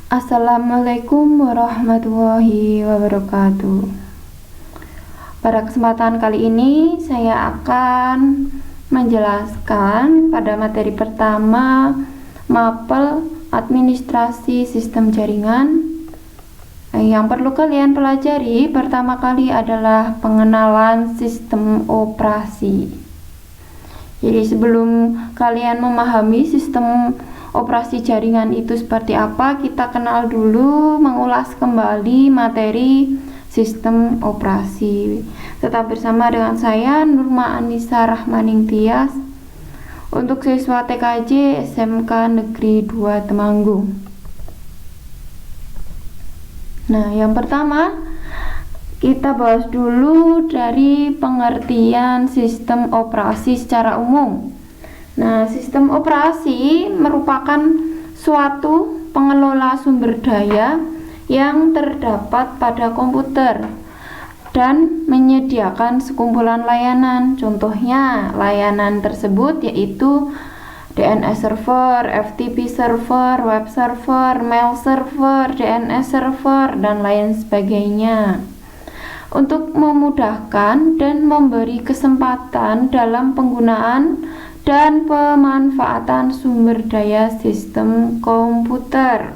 Assalamualaikum warahmatullahi wabarakatuh. Pada kesempatan kali ini saya akan menjelaskan pada materi pertama mapel administrasi sistem jaringan. Yang perlu kalian pelajari pertama kali adalah pengenalan sistem operasi. Jadi sebelum kalian memahami sistem operasi jaringan itu seperti apa, kita kenal dulu, mengulas kembali materi sistem operasi. Tetap bersama dengan saya Nurma Anissa Rahmaning Tias untuk siswa TKJ SMK Negeri 2 Temanggung. Nah, yang pertama kita bahas dulu dari pengertian sistem operasi secara umum. Nah, sistem operasi merupakan suatu pengelola sumber daya yang terdapat pada komputer dan menyediakan sekumpulan layanan. Contohnya, layanan tersebut yaitu DNS server, FTP server, web server, mail server, DNS server, dan lain sebagainya. Untuk memudahkan dan memberi kesempatan dalam penggunaan dan pemanfaatan sumber daya sistem komputer.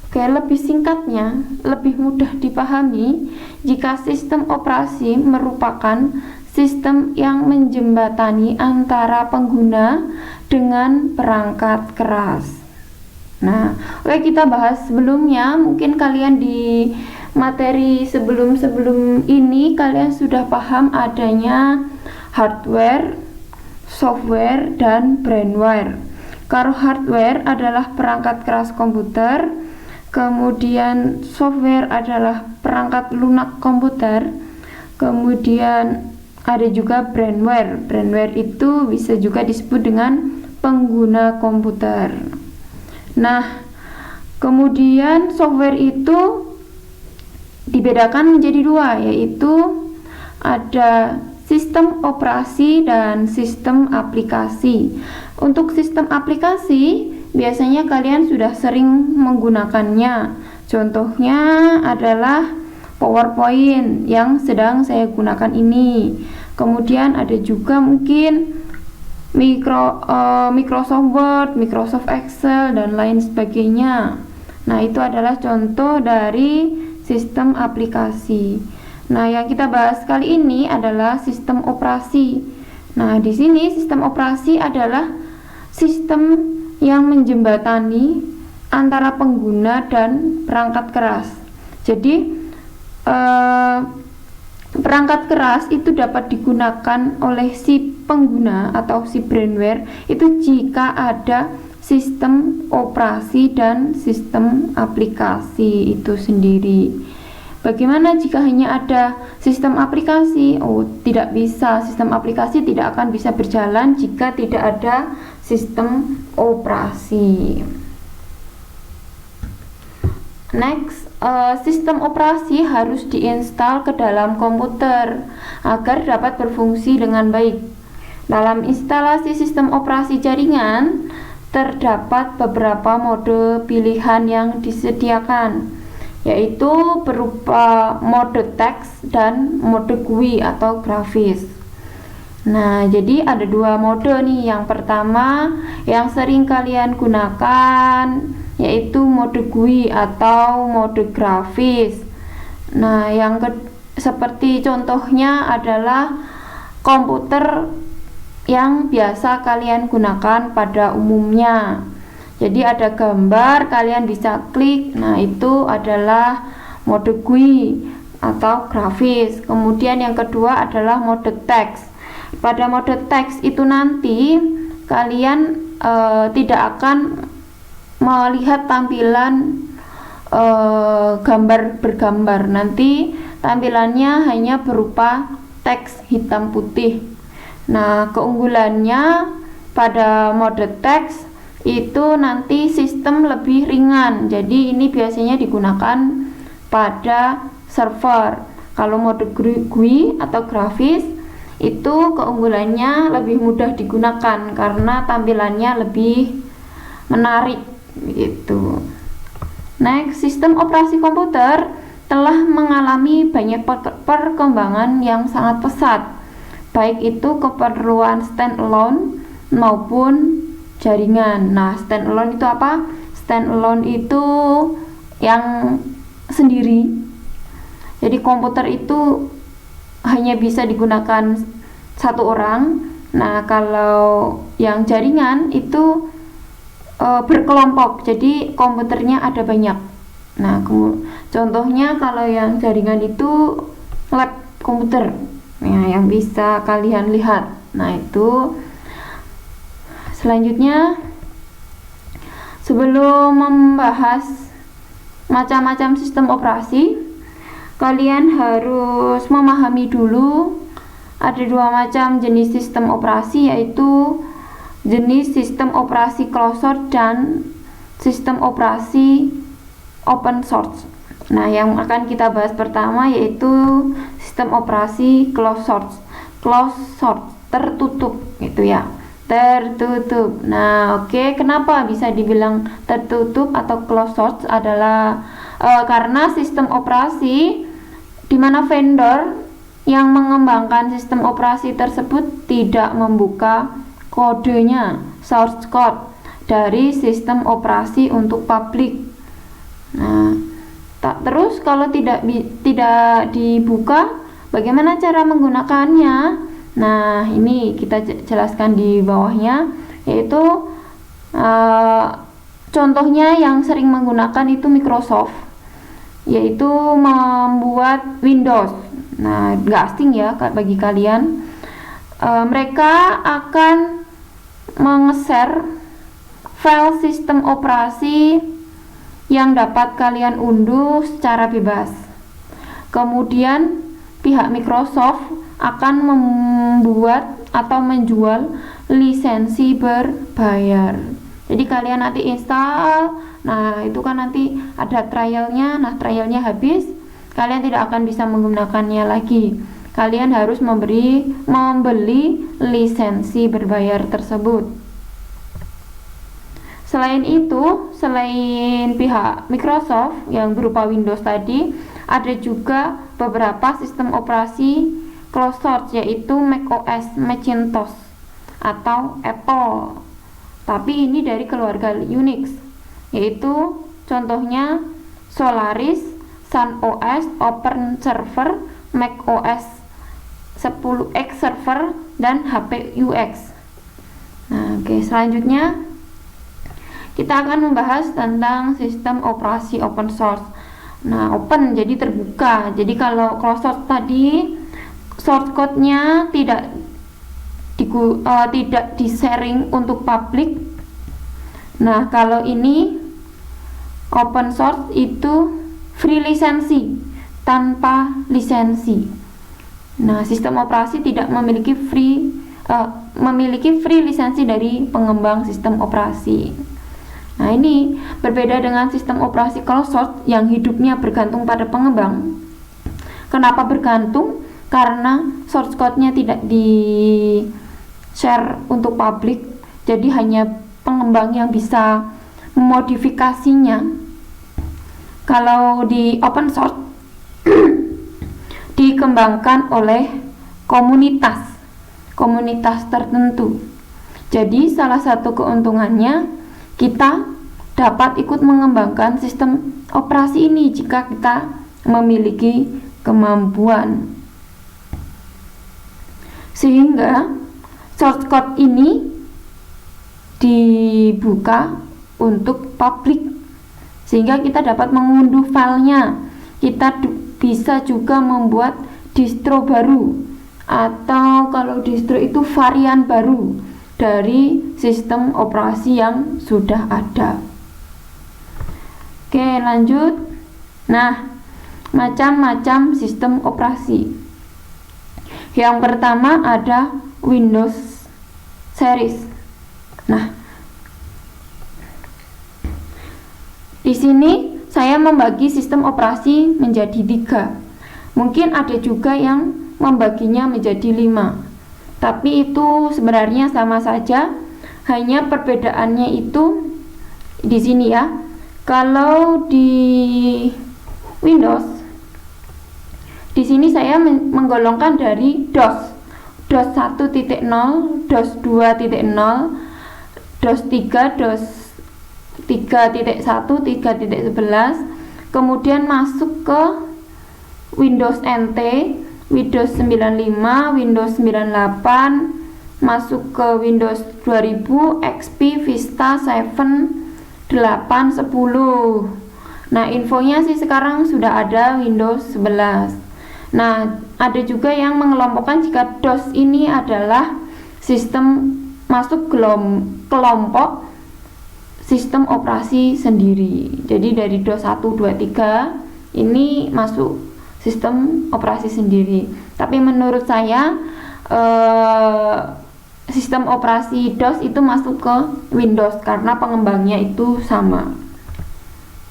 Oke, lebih singkatnya, lebih mudah dipahami jika sistem operasi merupakan sistem yang menjembatani antara pengguna dengan perangkat keras. Nah, oke, kita bahas sebelumnya. Mungkin kalian di materi sebelum ini kalian sudah paham adanya hardware, software, dan brainware. Kalau hardware adalah perangkat keras komputer, kemudian software adalah perangkat lunak komputer, kemudian ada juga brainware. Brainware itu bisa juga disebut dengan pengguna komputer. Nah, kemudian software itu dibedakan menjadi dua, yaitu ada sistem operasi dan sistem aplikasi. Untuk sistem aplikasi biasanya kalian sudah sering menggunakannya. Contohnya adalah PowerPoint yang sedang saya gunakan ini. Kemudian ada juga mungkin Microsoft Word, Microsoft Excel, dan lain sebagainya. Nah, itu adalah contoh dari sistem aplikasi. Nah, yang kita bahas kali ini adalah sistem operasi. Nah, di sini sistem operasi adalah sistem yang menjembatani antara pengguna dan perangkat keras. Jadi, perangkat keras itu dapat digunakan oleh si pengguna atau si brainware itu jika ada sistem operasi dan sistem aplikasi itu sendiri. Bagaimana jika hanya ada sistem aplikasi? Oh, tidak bisa. Sistem aplikasi tidak akan bisa berjalan jika tidak ada sistem operasi. Next, sistem operasi harus diinstal ke dalam komputer agar dapat berfungsi dengan baik. Dalam instalasi sistem operasi jaringan, terdapat beberapa mode pilihan yang disediakan, yaitu berupa mode teks dan mode GUI atau grafis. Nah, jadi ada dua mode nih. Yang pertama yang sering kalian gunakan yaitu mode GUI atau mode grafis. Nah, seperti contohnya adalah komputer yang biasa kalian gunakan pada umumnya. Jadi ada gambar, kalian bisa klik. Nah, itu adalah mode GUI atau grafis. Kemudian yang kedua adalah mode teks. Pada mode teks itu nanti kalian tidak akan melihat tampilan gambar bergambar. Nanti tampilannya hanya berupa teks hitam putih. Nah, keunggulannya pada mode teks itu nanti sistem lebih ringan. Jadi ini biasanya digunakan pada server. Kalau mode GUI atau grafis itu keunggulannya lebih mudah digunakan karena tampilannya lebih menarik. Begitu. Next, sistem operasi komputer telah mengalami banyak perkembangan yang sangat pesat, baik itu keperluan standalone maupun jaringan. Nah, standalone itu apa? Standalone itu yang sendiri. Jadi komputer itu hanya bisa digunakan satu orang. Nah, kalau yang jaringan itu berkelompok, jadi komputernya ada banyak. Nah, contohnya kalau yang jaringan itu lab komputer, nah, yang bisa kalian lihat. Nah, itu selanjutnya, sebelum membahas macam-macam sistem operasi, kalian harus memahami dulu ada dua macam jenis sistem operasi, yaitu jenis sistem operasi closed source dan sistem operasi open source. Nah, yang akan kita bahas pertama yaitu sistem operasi closed source. Closed source, tertutup gitu ya. Tertutup. Nah, oke, kenapa bisa dibilang tertutup atau closed source adalah karena sistem operasi di mana vendor yang mengembangkan sistem operasi tersebut tidak membuka kodenya, source code dari sistem operasi untuk publik. Nah, terus kalau tidak dibuka, bagaimana cara menggunakannya? Nah, ini kita jelaskan di bawahnya, yaitu contohnya yang sering menggunakan itu Microsoft, yaitu membuat Windows. Nah, nggak asing ya bagi kalian. Mereka akan meng-share file sistem operasi yang dapat kalian unduh secara bebas. Kemudian pihak Microsoft akan membuat atau menjual lisensi berbayar. Jadi kalian nanti install, nah itu kan nanti ada trialnya. Nah, trialnya habis, kalian tidak akan bisa menggunakannya lagi. Kalian harus membeli lisensi berbayar tersebut. Selain itu, selain pihak Microsoft yang berupa Windows tadi, ada juga beberapa sistem operasi closed source, yaitu macOS, Macintosh, atau Apple. Tapi ini dari keluarga Unix, yaitu contohnya Solaris, SunOS, Open Server, macOS 10X Server, dan HPUX. Nah, oke, selanjutnya kita akan membahas tentang sistem operasi open source. Nah, open jadi terbuka. Jadi kalau closed source tadi source code-nya tidak di-sharing untuk publik. Nah, kalau ini open source itu free lisensi, tanpa lisensi. Nah, sistem operasi tidak memiliki free lisensi dari pengembang sistem operasi. Nah, ini berbeda dengan sistem operasi closed source yang hidupnya bergantung pada pengembang. Kenapa bergantung? Karena source code-nya tidak di-share untuk publik, jadi hanya pengembang yang bisa memodifikasinya. Kalau di open source dikembangkan oleh komunitas tertentu. Jadi salah satu keuntungannya, kita dapat ikut mengembangkan sistem operasi ini jika kita memiliki kemampuan. Sehingga source code ini dibuka untuk publik, sehingga kita dapat mengunduh filenya. Kita bisa juga membuat distro baru, atau kalau distro itu varian baru dari sistem operasi yang sudah ada. Oke, lanjut. Nah, macam-macam sistem operasi. Yang pertama ada Windows series. Nah, di sini saya membagi sistem operasi menjadi 3. Mungkin ada juga yang membaginya menjadi 5. Tapi itu sebenarnya sama saja, hanya perbedaannya itu di sini ya. Kalau di Windows, di sini saya menggolongkan dari DOS 1.0, DOS 2.0, DOS 3, DOS 3.1, 3.11, kemudian masuk ke Windows NT, Windows 95, Windows 98, masuk ke Windows 2000, XP, Vista, 7, 8, 10. Nah, infonya sih sekarang sudah ada Windows 11. Nah, ada juga yang mengelompokkan jika DOS ini adalah sistem masuk kelompok sistem operasi sendiri. Jadi dari DOS 1, 2, 3 ini masuk sistem operasi sendiri. Tapi menurut saya sistem operasi DOS itu masuk ke Windows karena pengembangnya itu sama.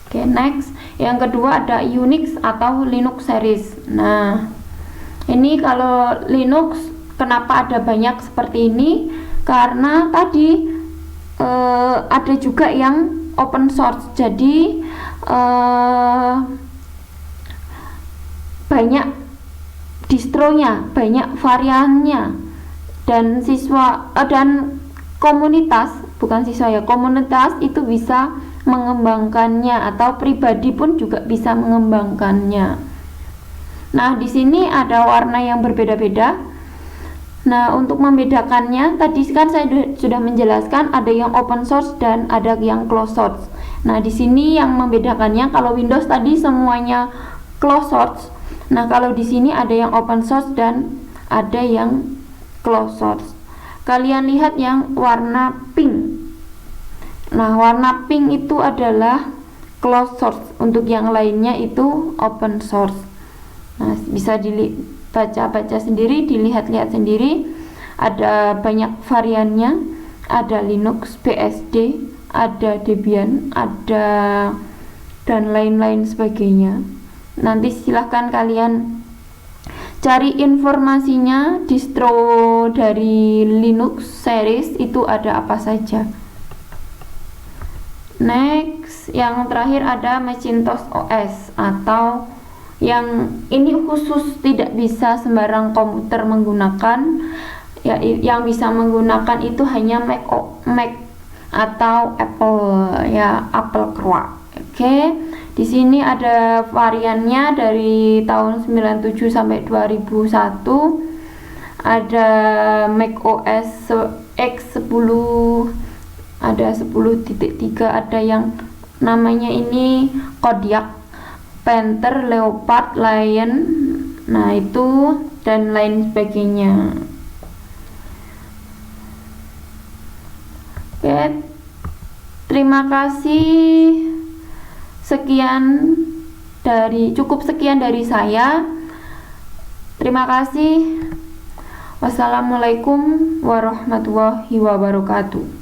Oke, next. Yang kedua ada Unix atau Linux series. Nah, ini kalau Linux kenapa ada banyak seperti ini? Karena tadi ada juga yang open source. Jadi banyak distronya, banyak variannya, dan komunitas itu bisa mengembangkannya atau pribadi pun juga bisa mengembangkannya. Nah, di sini ada warna yang berbeda-beda. Nah, untuk membedakannya tadi kan saya sudah menjelaskan ada yang open source dan ada yang closed source. Nah, di sini yang membedakannya, kalau Windows tadi semuanya closed source. Nah, kalau di sini ada yang open source dan ada yang closed source. Kalian lihat yang warna pink. Nah, warna pink itu adalah closed source, untuk yang lainnya itu open source. Nah, bisa baca-baca sendiri, dilihat-lihat sendiri. Ada banyak variannya, ada Linux, BSD, ada Debian, ada dan lain-lain sebagainya. Nanti silahkan kalian cari informasinya. Distro dari Linux series itu ada apa saja. Next, yang terakhir ada Macintosh OS, atau yang ini khusus tidak bisa sembarang komputer menggunakan ya, yang bisa menggunakan itu hanya Mac atau Apple ya, Apple Croix. Oke, di sini ada variannya dari tahun 97 sampai 2001. Ada Mac OS X10, ada 10.3, ada yang namanya ini Kodiak, Panther, Leopard, Lion, nah itu dan lain sebagainya. Oke, terima kasih. Cukup sekian dari saya. Terima kasih. Wassalamualaikum warahmatullahi wabarakatuh.